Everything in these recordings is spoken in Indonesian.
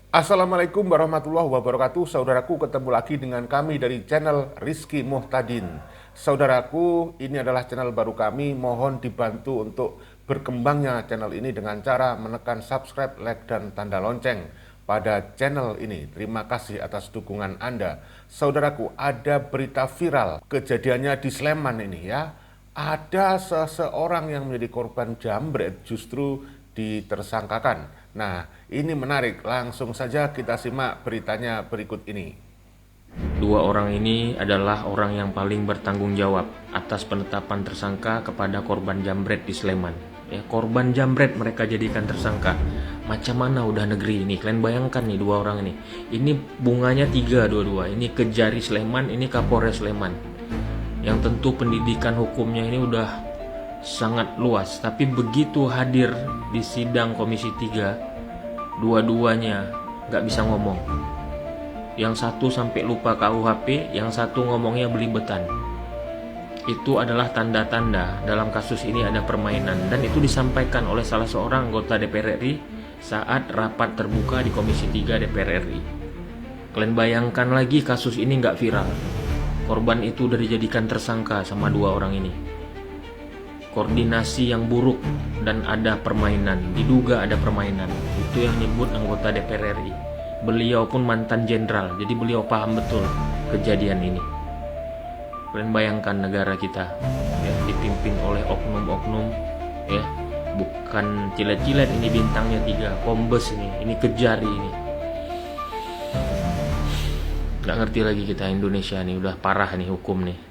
Assalamualaikum warahmatullahi wabarakatuh. Saudaraku, ketemu lagi dengan kami dari channel Rizky Muhtadin. Saudaraku, ini adalah channel baru kami. Mohon dibantu untuk berkembangnya channel ini dengan cara menekan subscribe, like, dan tanda lonceng pada channel ini. Terima kasih atas dukungan Anda. Saudaraku, ada berita viral kejadiannya di Sleman ini ya. Ada seseorang yang menjadi korban jambret justru ditersangkakan. Nah, ini menarik. Langsung saja kita simak beritanya berikut ini. Dua orang ini adalah orang yang paling bertanggung jawab atas penetapan tersangka kepada korban jambret di Sleman. Ya, korban jambret mereka jadikan tersangka. Macam mana udah negeri ini? Kalian bayangkan nih dua orang ini. Ini bunganya 3 dua-dua. Ini Kejari Sleman, ini Kapolres Sleman. Yang tentu pendidikan hukumnya ini udah sangat luas, tapi begitu hadir di sidang Komisi 3, dua-duanya gak bisa ngomong. Yang satu sampai lupa KUHP, yang satu ngomongnya belibetan. Itu adalah tanda-tanda dalam kasus ini ada permainan, dan itu disampaikan oleh salah seorang anggota DPR RI saat rapat terbuka di Komisi 3 DPR RI. Kalian bayangkan lagi kasus ini gak viral. Korban itu udah dijadikan tersangka sama dua orang ini. Koordinasi yang buruk dan ada permainan, diduga ada permainan. Itu yang nyebut anggota DPR RI. Beliau pun mantan jenderal, jadi beliau paham betul kejadian ini. Kalian bayangkan negara kita ya, dipimpin oleh oknum-oknum ya, bukan cilet-cilet ini bintangnya 3, kombes ini Kejari ini. Gak ngerti lagi kita Indonesia nih, udah parah nih hukum nih.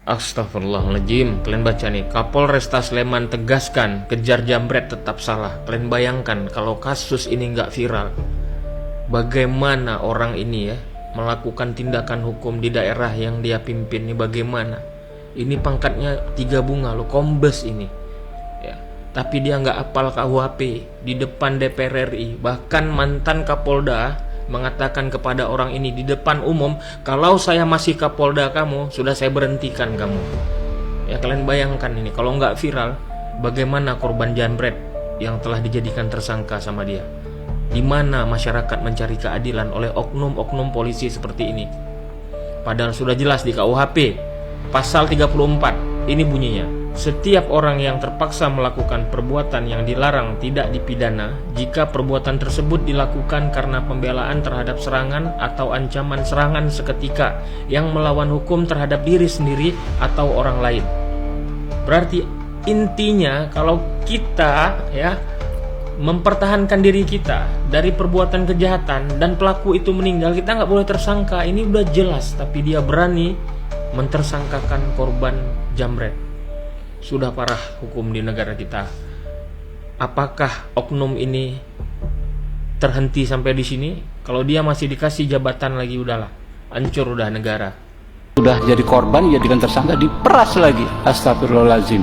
Astagfirullahaladzim. Kalian baca nih, Kapolresta Sleman tegaskan kejar jambret tetap salah. Kalian bayangkan kalau kasus ini nggak viral, bagaimana orang ini ya melakukan tindakan hukum di daerah yang dia pimpin nih, bagaimana? Ini pangkatnya 3 bunga loh, kombes ini ya. Tapi dia nggak apal KUHP di depan DPR RI. Bahkan mantan Kapolda mengatakan kepada orang ini di depan umum, kalau saya masih Kapolda kamu, sudah saya berhentikan kamu. Ya, kalian bayangkan ini kalau nggak viral, bagaimana korban jambret yang telah dijadikan tersangka sama dia. Di mana masyarakat mencari keadilan oleh oknum-oknum polisi seperti ini. Padahal sudah jelas di KUHP pasal 34 ini bunyinya, setiap orang yang terpaksa melakukan perbuatan yang dilarang tidak dipidana jika perbuatan tersebut dilakukan karena pembelaan terhadap serangan atau ancaman serangan seketika yang melawan hukum terhadap diri sendiri atau orang lain. Berarti intinya kalau kita ya mempertahankan diri kita dari perbuatan kejahatan dan pelaku itu meninggal, kita nggak boleh tersangka. Ini udah jelas, tapi dia berani mentersangkakan korban jambret. Sudah parah hukum di negara kita. Apakah oknum ini terhenti sampai di sini? Kalau dia masih dikasih jabatan lagi, udahlah, hancur udah negara. Sudah jadi korban, jadikan tersangka, diperas lagi. Astagfirullahaladzim.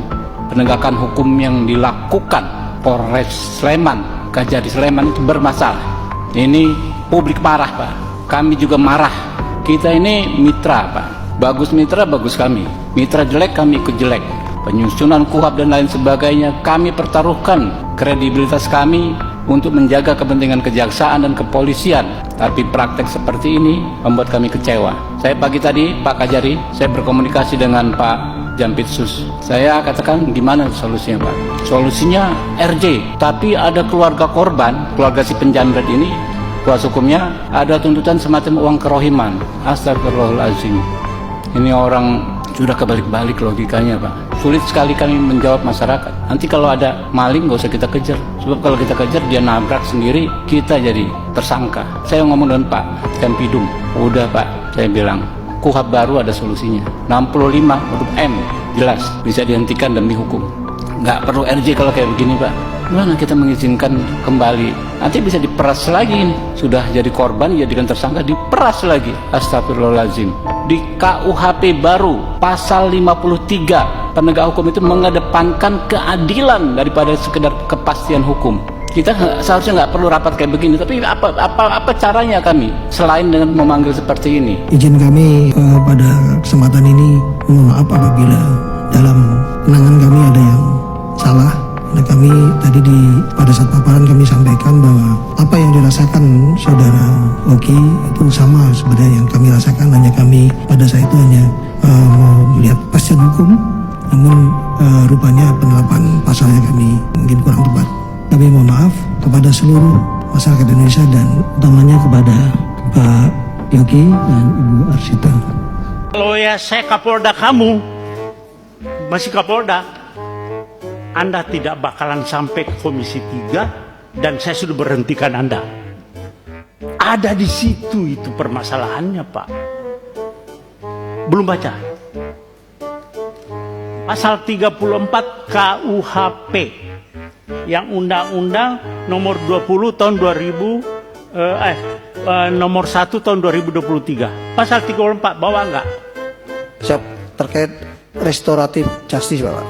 Penegakan hukum yang dilakukan Polres Sleman, Kejari Sleman itu bermasalah. Ini publik marah, Pak. Kami juga marah. Kita ini mitra, Pak. Bagus mitra, bagus kami. Mitra jelek, kami ikut jelek. Penyusunan KUHP dan lain sebagainya, kami pertaruhkan kredibilitas kami untuk menjaga kepentingan kejaksaan dan kepolisian. Tapi praktek seperti ini membuat kami kecewa. Saya pagi tadi, Pak Kejari, saya berkomunikasi dengan Pak Jampitsus. Saya katakan, gimana solusinya, Pak? Solusinya RJ, tapi ada keluarga korban, keluarga si penjambret ini, kuasa hukumnya ada tuntutan semacam uang kerohiman. Astagfirullahaladzim. Ini orang sudah kebalik-balik logikanya, Pak. Sulit sekali kami menjawab masyarakat. Nanti kalau ada maling gak usah kita kejar, sebab kalau kita kejar dia nabrak sendiri, kita jadi tersangka. Saya ngomong dengan Pak Jampidum, udah Pak, saya bilang KUHP baru ada solusinya. 65 huruf M jelas bisa dihentikan demi hukum. Nggak perlu RJ kalau kayak begini, Pak. Gimana kita mengizinkan kembali? Nanti bisa diperas lagi ini. Sudah jadi korban, jadikan tersangka, diperas lagi. Astagfirullahaladzim. Di KUHP baru, pasal 53, penegak hukum itu mengedepankan keadilan daripada sekedar kepastian hukum. Kita seharusnya nggak perlu rapat kayak begini, tapi apa caranya kami selain dengan memanggil seperti ini? Izin kami pada kesempatan ini mohon maaf apabila dalam penanganan kami ada yang salah. Nah, kami tadi pada saat paparan kami sampaikan bahwa apa yang dirasakan saudara Yogi itu sama sebenarnya yang kami rasakan, hanya kami pada saat itu hanya mau melihat pasca hukum, namun rupanya penerapan pasalnya kami mungkin kurang tepat. Kami mohon maaf kepada seluruh masyarakat Indonesia dan utamanya kepada Pak Yogi dan Ibu Arsita. Kalau ya saya Kapolda kamu, masih Kapolda, Anda tidak bakalan sampai ke Komisi 3 dan saya sudah berhentikan Anda. Ada di situ itu permasalahannya, Pak. Belum baca. Pasal 34 KUHP yang Undang-Undang nomor 20 tahun 2000 nomor 1 tahun 2023. Pasal 34 bawa enggak? Siap, terkait restoratif justice, Bapak.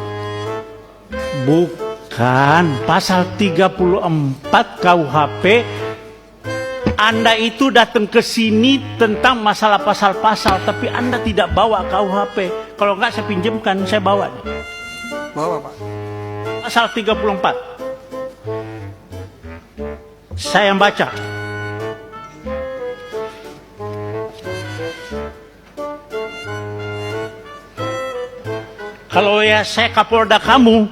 Bukan, pasal 34 KUHP. Anda itu datang ke sini tentang masalah pasal-pasal, tapi Anda tidak bawa KUHP. Kalau enggak saya pinjamkan, saya bawa. Bawa, Pak. Pasal 34. Saya yang baca. Kalau ya saya Kapolda kamu,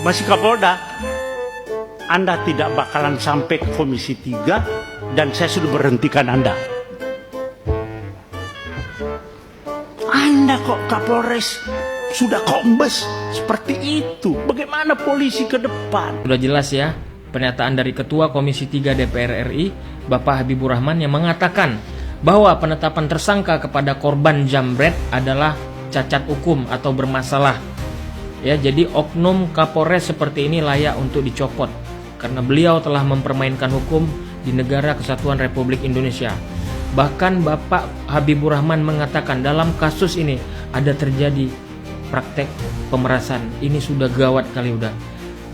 masih Kapolda, Anda tidak bakalan sampai ke Komisi 3 dan saya sudah berhentikan Anda. Anda kok Kapolres, sudah kombes seperti itu. Bagaimana polisi ke depan? Sudah jelas ya pernyataan dari Ketua Komisi 3 DPR RI, Bapak Habibur Rahman, yang mengatakan bahwa penetapan tersangka kepada korban jambret adalah cacat hukum atau bermasalah. Ya, jadi oknum Kapolres seperti ini layak untuk dicopot karena beliau telah mempermainkan hukum di negara Kesatuan Republik Indonesia. Bahkan Bapak Habibur Rahman mengatakan dalam kasus ini ada terjadi praktek pemerasan. Ini sudah gawat kali udah.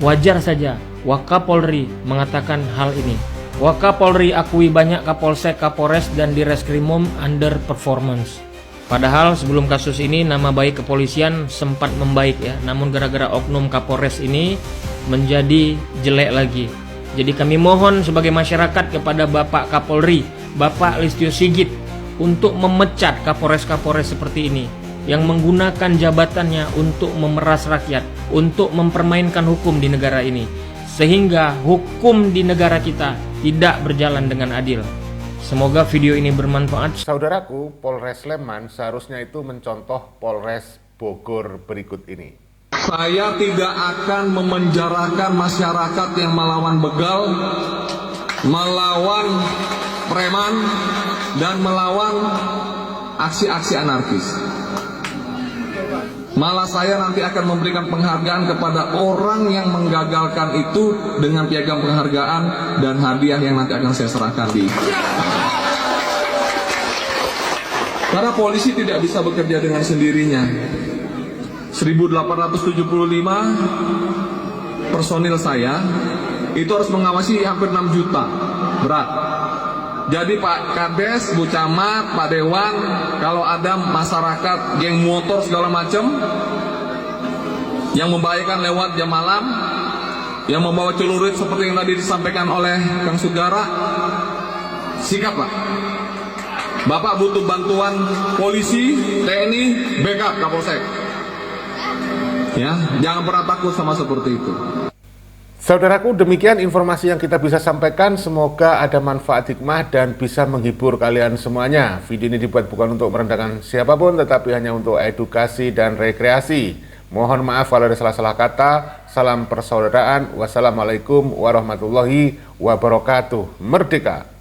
Wajar saja Wakapolri mengatakan hal ini. Wakapolri akui banyak Kapolsek, Kapolres dan Direskrimum underperformance. Padahal sebelum kasus ini nama baik kepolisian sempat membaik ya. Namun gara-gara oknum Kapolres ini menjadi jelek lagi. Jadi kami mohon sebagai masyarakat kepada Bapak Kapolri, Bapak Listio Sigit, untuk memecat Kapolres-Kapolres seperti ini yang menggunakan jabatannya untuk memeras rakyat, untuk mempermainkan hukum di negara ini, sehingga hukum di negara kita tidak berjalan dengan adil. Semoga video ini bermanfaat. Saudaraku, Polres Sleman seharusnya itu mencontoh Polres Bogor berikut ini. Saya tidak akan memenjarakan masyarakat yang melawan begal, melawan preman, dan melawan aksi-aksi anarkis. Malah saya nanti akan memberikan penghargaan kepada orang yang menggagalkan itu dengan piagam penghargaan dan hadiah yang nanti akan saya serahkan di. Karena polisi tidak bisa bekerja dengan sendirinya. 1875 personil saya itu harus mengawasi hampir 6 juta berat. Jadi Pak Kades, Bu Camat, Pak Dewan, kalau ada masyarakat geng motor segala macam yang membahayakan lewat jam malam, yang membawa celurit seperti yang tadi disampaikan oleh Kang Sugara, sikap Pak. Bapak butuh bantuan polisi, TNI, backup Kapolsek. Ya, jangan pernah takut sama seperti itu. Saudaraku, demikian informasi yang kita bisa sampaikan. Semoga ada manfaat hikmah dan bisa menghibur kalian semuanya. Video ini dibuat bukan untuk merendahkan siapapun, tetapi hanya untuk edukasi dan rekreasi. Mohon maaf kalau ada salah-salah kata. Salam persaudaraan. Wassalamualaikum warahmatullahi wabarakatuh. Merdeka!